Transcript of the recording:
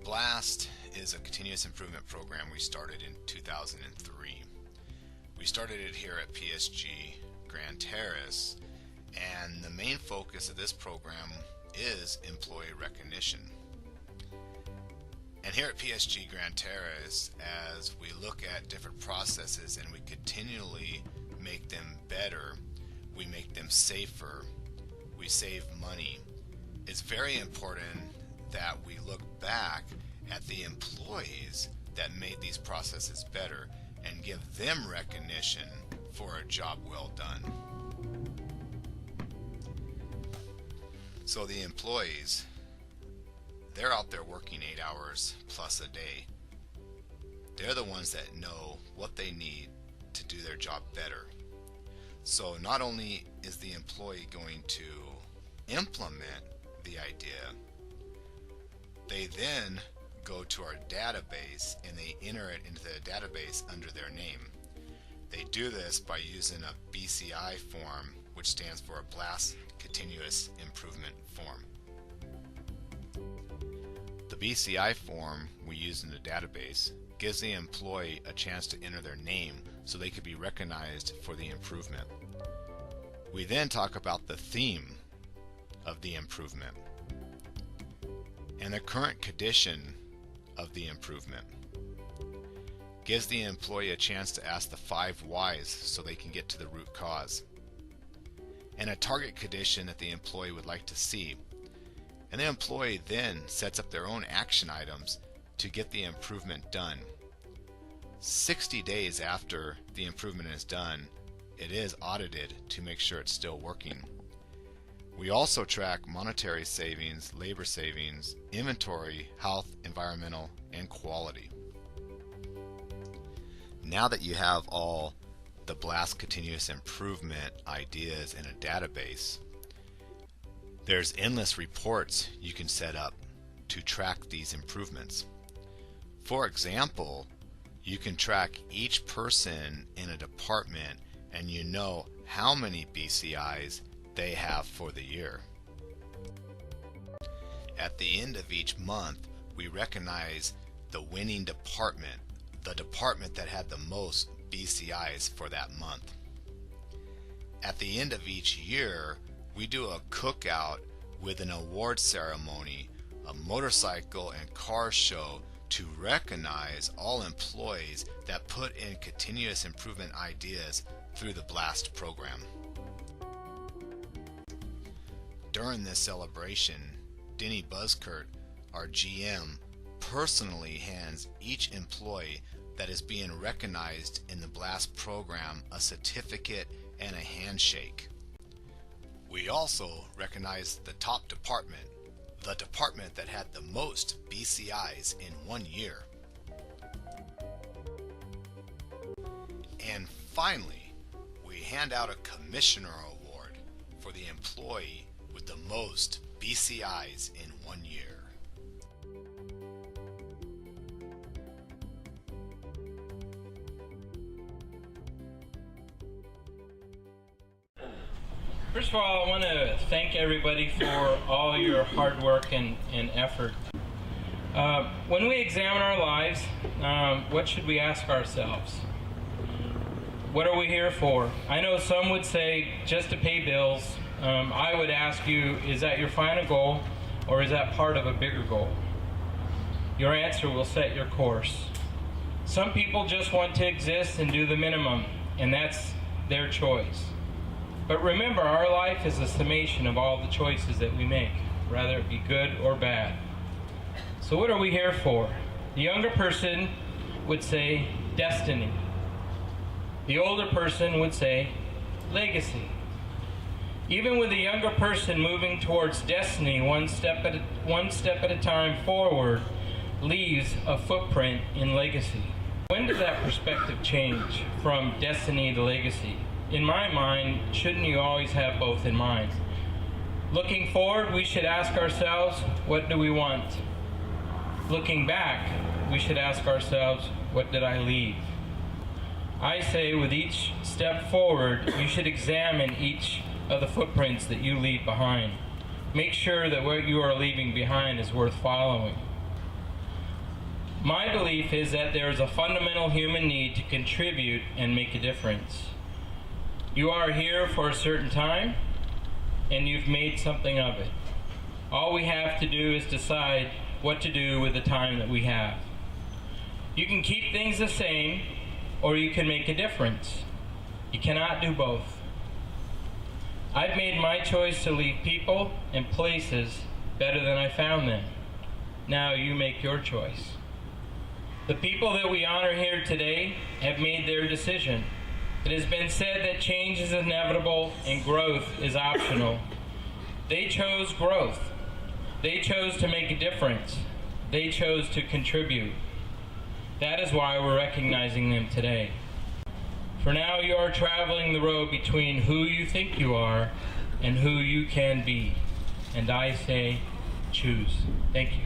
BLAST is a continuous improvement program we started in 2003. We started it here at PSG Grand Terrace, and the main focus of this program is employee recognition. And here at PSG Grand Terrace, as we look at different processes and we continually make them better, we make them safer, we save money, it's very important that we look back at the employees that made these processes better and give them recognition for a job well done. So the employees, they're out there working 8 hours plus a day. They're the ones that know what they need to do their job better. So not only is the employee going to implement the idea, they then go to our database and they enter it into the database under their name. They do this by using a BCI form, which stands for a BLAST Continuous Improvement Form. The BCI form we use in the database gives the employee a chance to enter their name so they could be recognized for the improvement. We then talk about the theme of the improvement and the current condition of the improvement. Gives the employee a chance to ask the 5 whys so they can get to the root cause, and a target condition that the employee would like to see. And the employee then sets up their own action items to get the improvement done. 60 days after the improvement is done, it is audited to make sure it's still working. We also track monetary savings, labor savings, inventory, health, environmental, and quality. Now that you have all the BLAST continuous improvement ideas in a database, there's endless reports you can set up to track these improvements. For example, you can track each person in a department and you know how many BCIs they have for the year. At the end of each month, we recognize the winning department, the department that had the most BCIs for that month. At the end of each year, we do a cookout with an award ceremony, a motorcycle and car show to recognize all employees that put in continuous improvement ideas through the BLAST program. During this celebration, Denny Buzzkurt, our GM, personally hands each employee that is being recognized in the BLAST program a certificate and a handshake. We also recognize the top department, the department that had the most BCIs in 1 year. And finally, we hand out a commissioner award for the employee with the most BCIs in 1 year. First of all, I want to thank everybody for all your hard work and effort. When we examine our lives, what should we ask ourselves? What are we here for? I know some would say just to pay bills. I would ask you, is that your final goal, or is that part of a bigger goal? Your answer will set your course. Some people just want to exist and do the minimum, and that's their choice. But remember, our life is a summation of all the choices that we make, whether it be good or bad. So what are we here for? The younger person would say destiny. The older person would say legacy. Even with the younger person moving towards destiny, one step at a time forward leaves a footprint in legacy. When does that perspective change from destiny to legacy? In my mind, shouldn't you always have both in mind? Looking forward, we should ask ourselves, what do we want? Looking back, we should ask ourselves, what did I leave? I say with each step forward, you should examine each of the footprints that you leave behind. Make sure that what you are leaving behind is worth following. My belief is that there is a fundamental human need to contribute and make a difference. You are here for a certain time, and you've made something of it. All we have to do is decide what to do with the time that we have. You can keep things the same, or you can make a difference. You cannot do both. I've made my choice to leave people and places better than I found them. Now you make your choice. The people that we honor here today have made their decision. It has been said that change is inevitable and growth is optional. They chose growth. They chose to make a difference. They chose to contribute. That is why we're recognizing them today. For now, you are traveling the road between who you think you are and who you can be. And I say, choose. Thank you.